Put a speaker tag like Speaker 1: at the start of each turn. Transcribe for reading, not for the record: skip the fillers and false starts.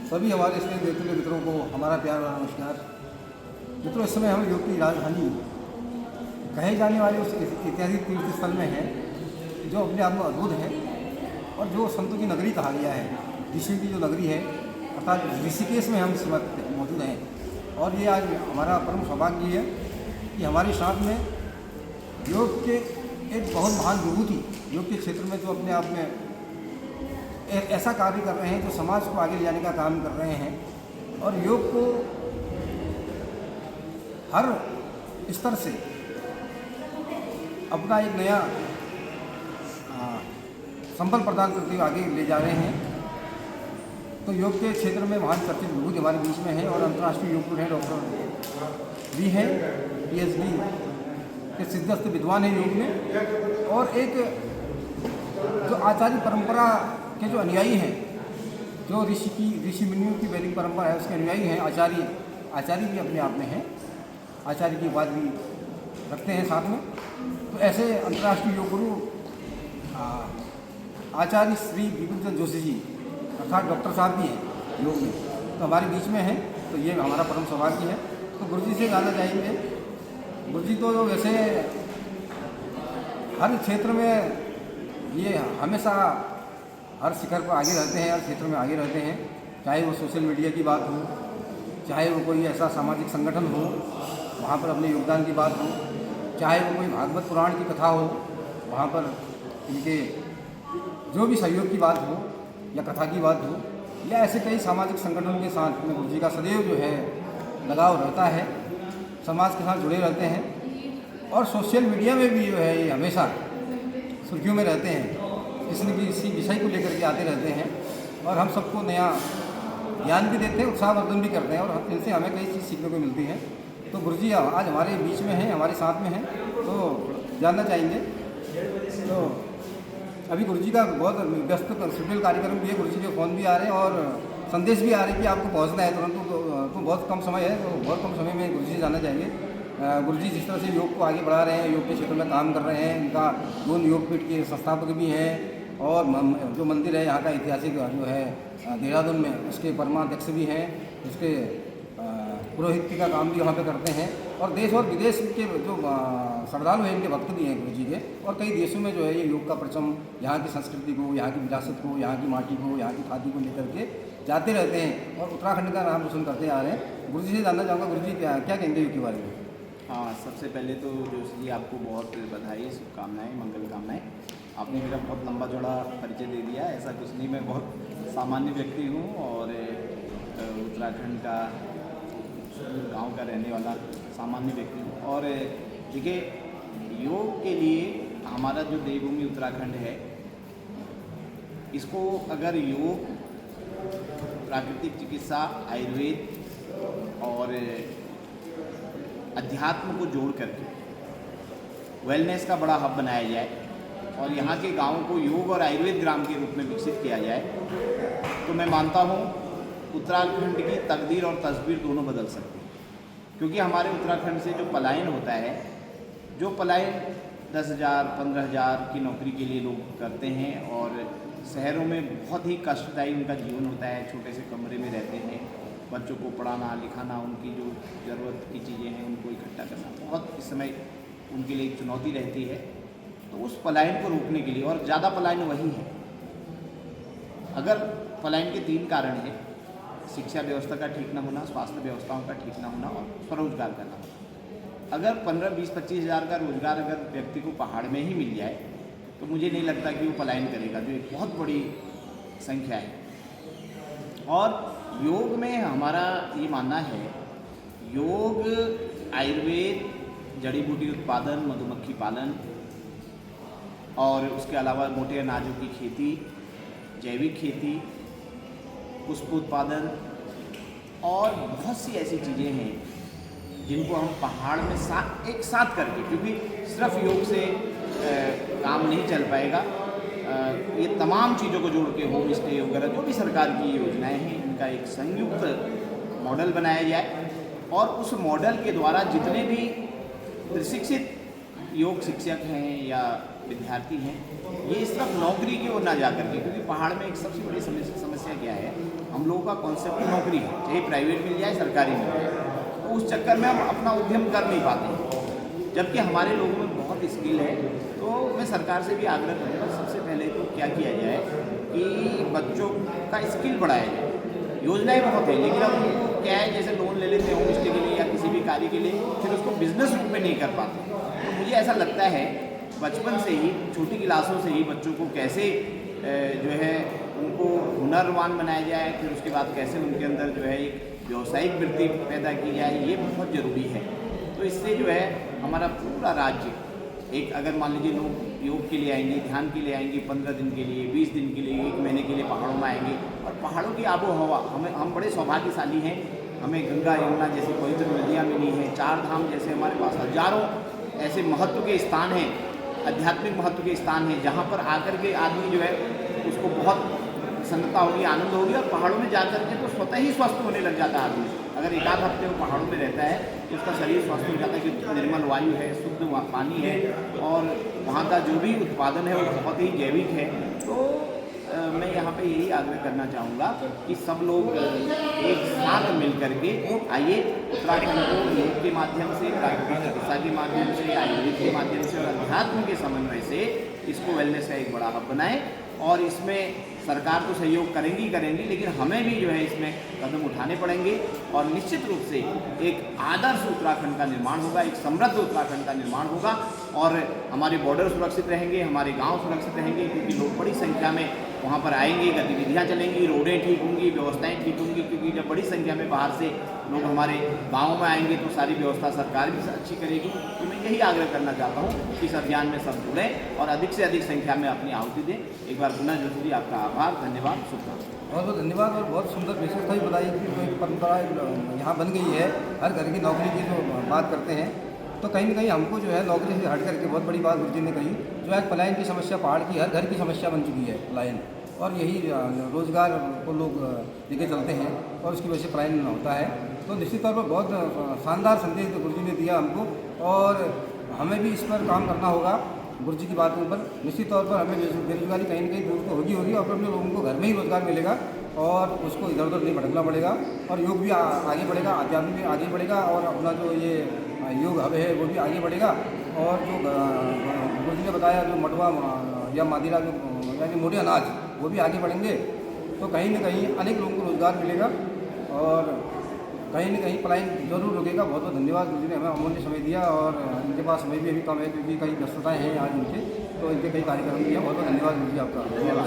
Speaker 1: सभी हमारे स्नेह देवतुल्य मित्रों को हमारा प्यार और नमस्कार। मित्रों, इस समय हम योग की राजधानी कहे जाने वाले उस ऐतिहासिक तीर्थ स्थल में हैं जो अपने आप में अद्भुत है और जो संतों की नगरी कहा गया है। ऋषियों की जो नगरी है अर्थात ऋषिकेश में हम इस वक्त मौजूद हैं। और ये आज हमारा परम सौभाग्य है कि हमारे साथ में योग के एक बहुत महान विभूति योग के क्षेत्र में जो अपने आप में ऐसा कार्य कर रहे हैं, जो समाज को आगे ले जाने का काम कर रहे हैं और योग को हर स्तर से अपना एक नया संबल प्रदान करते हुए आगे ले जा रहे हैं। तो योग के क्षेत्र में महान चर्चित विभूति हमारे बीच में है और अंतर्राष्ट्रीय योग गुरु हैं डॉक्टर भी हैं, PhD के सिद्धस्थ विद्वान हैं योग में। और एक जो आचार्य परंपरा के जो अनुयायी हैं, जो ऋषि मुनियों की वैदिक परंपरा है उसके अनुयायी हैं, आचार्य भी अपने आप में हैं, आचार्य की बात भी रखते हैं साथ में। तो ऐसे अंतर्राष्ट्रीय योग गुरु आचार्य श्री विपुल जोशी जी अर्थात डॉक्टर साहब भी हैं योग में, तो हमारे बीच में हैं। तो ये हमारा परम सौभाग्य है। तो गुरु जी से जानना चाहेंगे। गुरु जी तो वैसे हर क्षेत्र में ये हमेशा हर शिखर पर आगे रहते हैं, हर क्षेत्र में आगे रहते हैं, चाहे वो सोशल मीडिया की बात हो, चाहे वो कोई ऐसा सामाजिक संगठन हो वहाँ पर अपने योगदान की बात हो, चाहे वो कोई भागवत पुराण की कथा हो वहाँ पर इनके जो भी सहयोग की बात हो या कथा की बात हो, या ऐसे कई सामाजिक संगठनों के साथ में गुरु जी का सदैव जो है लगाव रहता है, समाज के साथ जुड़े रहते हैं। और सोशल मीडिया में भी जो है ये हमेशा सुर्खियों में रहते हैं, इसी विषय को लेकर के आते रहते हैं और हम सबको नया ज्ञान भी देते हैं, उत्साहवर्धन भी करते हैं और इनसे हमें कई चीज़ सीखने को मिलती है। तो गुरु जी आज हमारे बीच में हैं, हमारे साथ में हैं, तो जानना चाहेंगे। तो अभी गुरु जी का बहुत व्यस्त शेड्यूल कार्यक्रम भी है, गुरु जी के फ़ोन भी आ रहे हैं और संदेश भी आ रहे हैं कि आपको पहुंचना है तुरंत। तो बहुत कम समय है, तो बहुत कम समय में गुरु जी जानना चाहेंगे। गुरु जी जिस तरह से योग को आगे बढ़ा रहे हैं, योग के क्षेत्र में काम कर रहे हैं, इनका दोनों योगपीठ के संस्थापक भी हैं और जो मंदिर है यहाँ का ऐतिहासिक जो है देहरादून में उसके परमाध्यक्ष भी हैं, उसके पुरोहित का काम भी वहाँ पे करते हैं और देश और विदेश के जो श्रद्धालु हैं इनके भक्त भी हैं गुरु जी के। और कई देशों में जो है ये योग का परचम यहाँ की संस्कृति को, यहाँ की विरासत को, यहाँ की माटी को, यहाँ की खादी को लेकर के जाते रहते हैं और उत्तराखंड का नाम रोशन करते आ रहे हैं। गुरु जी से जानना चाहूँगा, गुरु जी क्या कहेंगे योग के बारे में?
Speaker 2: हाँ, सबसे पहले तो जोशी जी आपको बहुत बधाई, शुभकामनाएँ, मंगल कामनाएँ। आपने मेरा बहुत लंबा चौड़ा परिचय दे दिया। ऐसा कुछ नहीं, मैं बहुत सामान्य व्यक्ति हूँ और उत्तराखंड का गांव का रहने वाला सामान्य व्यक्ति हूँ। और देखिए, योग के लिए हमारा जो देवभूमि उत्तराखंड है, इसको अगर योग, प्राकृतिक चिकित्सा, आयुर्वेद और अध्यात्म को जोड़ करके वेलनेस का बड़ा हब बनाया जाए और यहाँ के गाँव को योग और आयुर्वेद ग्राम के रूप में विकसित किया जाए, तो मैं मानता हूँ उत्तराखंड की तकदीर और तस्वीर दोनों बदल सकती है। क्योंकि हमारे उत्तराखंड से जो पलायन होता है, जो पलायन 10,000 15,000 की नौकरी के लिए लोग करते हैं और शहरों में बहुत ही कष्टदायी उनका जीवन होता है, छोटे से कमरे में रहते हैं, बच्चों को पढ़ाना लिखाना, उनकी जो ज़रूरत की चीज़ें हैं उनको इकट्ठा करना बहुत इस समय उनके लिए एक चुनौती रहती है। तो उस पलायन को रोकने के लिए, और ज़्यादा पलायन वही है, अगर पलायन के 3 कारण हैं: शिक्षा व्यवस्था का ठीक न होना, स्वास्थ्य व्यवस्थाओं का ठीक न होना और स्वरोजगार का न होना। अगर 15, 20, 25 हज़ार का रोजगार अगर व्यक्ति को पहाड़ में ही मिल जाए तो मुझे नहीं लगता कि वो पलायन करेगा, जो एक बहुत बड़ी संख्या है। और योग में हमारा ये मानना है, योग, आयुर्वेद, जड़ी बूटी उत्पादन, मधुमक्खी पालन और उसके अलावा मोटे अनाजों की खेती, जैविक खेती, पुष्प उत्पादन और बहुत सी ऐसी चीज़ें हैं जिनको हम पहाड़ में एक साथ करके, क्योंकि सिर्फ योग से काम नहीं चल पाएगा, ये तमाम चीज़ों को जोड़ के होम स्टे वगैरह जो भी सरकार की योजनाएं हैं, इनका एक संयुक्त मॉडल बनाया जाए और उस मॉडल के द्वारा जितने भी प्रशिक्षित योग शिक्षक हैं या विद्यार्थी हैं, ये सिर्फ नौकरी की ओर ना जा करके, क्योंकि पहाड़ में एक सबसे बड़ी समस्या क्या है, हम लोगों का कॉन्सेप्ट नौकरी है, चाहे प्राइवेट मिल जाए सरकारी मिल जाए, तो उस चक्कर में हम अपना उद्यम कर नहीं पाते हैं। जबकि हमारे लोगों में बहुत स्किल है। तो मैं सरकार से भी आग्रह करूँगा, सबसे पहले तो क्या किया जाए कि बच्चों का स्किल बढ़ाया जाए। योजनाएं बहुत है, लेकिन अब उनको क्या है, जैसे लोन ले लेते हैं होम स्टे के लिए या किसी भी कार्य के लिए, फिर उसको बिजनेस रूप में नहीं कर पाते। तो मुझे ऐसा लगता है बचपन से ही, छोटी क्लासों से ही बच्चों को कैसे जो है उनको हुनरवान बनाया जाए, फिर उसके बाद कैसे उनके अंदर जो है एक व्यावसायिक वृत्ति पैदा की जाए, ये बहुत ज़रूरी है। तो इससे जो है हमारा पूरा राज्य एक, अगर मान लीजिए लोग योग के लिए आएंगे, ध्यान के लिए आएंगे, 15 दिन के लिए, 20 दिन के लिए, 1 महीने के लिए पहाड़ों में आएंगे, और पहाड़ों की आबो हवा, हम बड़े सौभाग्यशाली हैं। हमें गंगा यमुना जैसी पवित्र नदियाँ मिली हैं, 4 धाम जैसे हमारे पास हजारों ऐसे महत्व के स्थान हैं, आध्यात्मिक महत्व के स्थान हैं, जहाँ पर आकर के आदमी जो है उसको बहुत प्रसन्नता होगी, आनंद होगी, और पहाड़ों में जाकर के तो स्वतः ही स्वस्थ होने लग जाता है आदमी। अगर एक आध हफ्ते वो पहाड़ों में रहता है तो उसका शरीर स्वस्थ हो जाता है, क्योंकि निर्मल वायु है, शुद्ध पानी है, और वहाँ का जो भी उत्पादन है वो बहुत ही जैविक है। तो मैं यहाँ पे यही आग्रह करना चाहूँगा कि सब लोग एक साथ मिल करके आइए, उत्तराखंड को योग के माध्यम से, प्राकृतिक चिकित्सा के माध्यम से, आयुर्वेद के माध्यम से और अध्यात्म के समन्वय से इसको वेलनेस का एक बड़ा हब बनाएं। और इसमें सरकार तो सहयोग करेंगी, लेकिन हमें भी जो है इसमें कदम उठाने पड़ेंगे, और निश्चित रूप से एक आदर्श उत्तराखंड का निर्माण होगा, एक समृद्ध उत्तराखंड का निर्माण होगा, और हमारे बॉर्डर सुरक्षित रहेंगे, हमारे गांव सुरक्षित रहेंगे, क्योंकि लोग बड़ी संख्या में वहाँ पर आएंगे, गतिविधियाँ चलेंगी, रोडें ठीक होंगी, व्यवस्थाएँ ठीक होंगी, क्योंकि जब बड़ी संख्या में बाहर से लोग हमारे गाँव में आएंगे तो सारी व्यवस्था सरकार भी अच्छी करेगी। तो मैं यही आग्रह करना चाहता हूँ कि इस अभियान में सब जुड़ें और अधिक से अधिक संख्या में अपनी आहुति दें। एक बार पुनः जोशी आपका आभार, धन्यवाद, शुभकामनाएं।
Speaker 1: बहुत बहुत धन्यवाद। और बहुत सुंदर विशेषता ही बताई कि जो एक परंपरा यहाँ बन गई है, हर घर की नौकरी की जो बात करते हैं, तो कहीं ना कहीं हमको जो है नौकरी से हट करके बहुत बड़ी बात गुरुजी ने कही, जो है पलायन की समस्या पहाड़ की हर घर की समस्या बन चुकी है पलायन, और यही रोज़गार को लोग लेके चलते हैं और उसकी वजह से पलायन होता है। तो निश्चित तौर पर बहुत शानदार संदेश गुरुजी ने दिया हमको, और हमें भी इस पर काम करना होगा। गुरुजी की बातों पर निश्चित तौर पर हमें बेरोजगारी कहीं ना कहीं दूर तो होगी, और अपने लोगों को घर में ही रोजगार मिलेगा, और उसको इधर उधर नहीं भटकना पड़ेगा, और योग भी आगे बढ़ेगा, आध्यात्म भी आगे बढ़ेगा, और अपना जो ये योग हब है वो भी आगे बढ़ेगा। और जो गुरुजी ने बताया जो मडवा या मादिरा जो यानी मोटे अनाज, वो भी आगे बढ़ेंगे, तो कहीं ना कहीं अनेक लोगों को रोजगार मिलेगा, और कहीं ना कहीं पलायन जरूर रुकेगा। बहुत बहुत धन्यवाद, गुरुजी ने हमें अमूल्य समय दिया, और इनके पास समय भी अभी कम है क्योंकि कई व्यस्तताएँ हैं आज इनके, तो इनके कई कार्यक्रम भी हैं। बहुत बहुत धन्यवाद गुरुजी आपका, धन्यवाद।